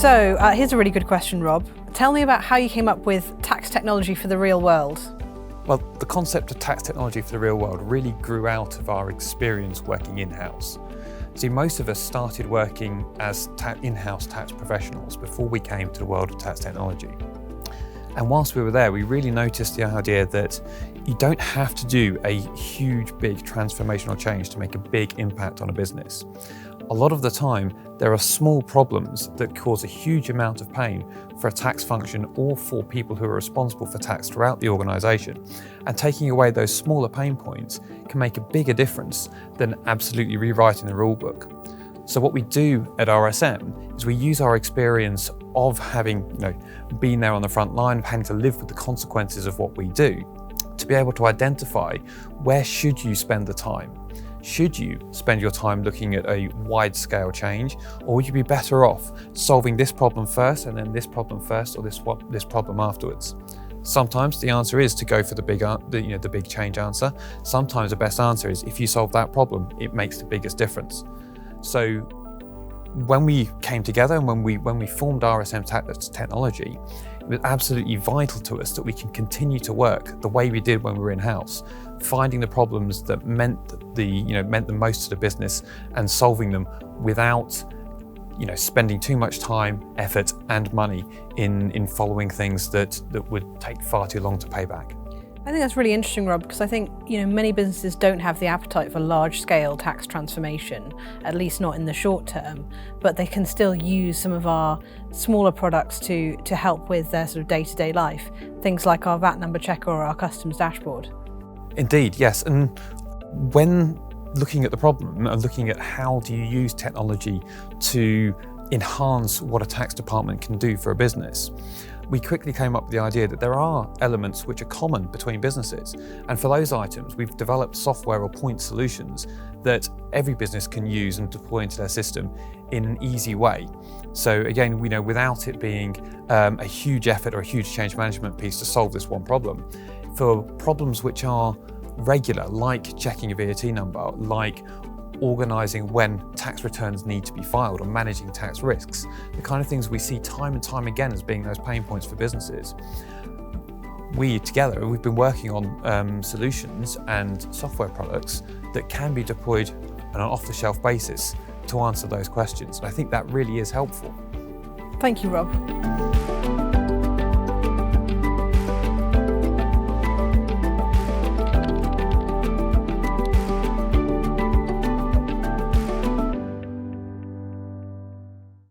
So here's a really good question, Rob. Tell me about how you came up with tax technology for the real world. Well, the concept of tax technology for the real world really grew out of our experience working in-house. See, most of us started working as in-house tax professionals before we came to the world of tax technology. And whilst we were there, we really noticed the idea that you don't have to do a huge, big transformational change to make a big impact on a business. A lot of the time, there are small problems that cause a huge amount of pain for a tax function or for people who are responsible for tax throughout the organisation. And taking away those smaller pain points can make a bigger difference than absolutely rewriting the rule book. So what we do at RSM is we use our experience of having been there on the front line, of having to live with the consequences of what we do, to be able to identify where should you spend the time. Should you spend your time looking at a wide-scale change, or would you be better off solving this problem first and then this problem first, or this problem afterwards? Sometimes the answer is to go for the big change answer. Sometimes the best answer is if you solve that problem, it makes the biggest difference. So when we came together and when we formed RSM Tax Technology, it was absolutely vital to us that we can continue to work the way we did when we were in-house, finding the problems that meant the most to the business and solving them without spending too much time, effort and money in following things that would take far too long to pay back. I think that's really interesting, Rob, because I think many businesses don't have the appetite for large-scale tax transformation, at least not in the short term, but they can still use some of our smaller products to help with their sort of day-to-day life, things like our VAT number checker or our customs dashboard. Indeed, yes, and when looking at the problem and looking at how do you use technology to enhance what a tax department can do for a business, we quickly came up with the idea that there are elements which are common between businesses. And for those items, we've developed software or point solutions that every business can use and deploy into their system in an easy way. So again, without it being a huge effort or a huge change management piece to solve this one problem, for problems which are regular, like checking a VAT number, like organising when tax returns need to be filed, or managing tax risks, the kind of things we see time and time again as being those pain points for businesses. We've been working on solutions and software products that can be deployed on an off-the-shelf basis to answer those questions. And I think that really is helpful. Thank you, Rob.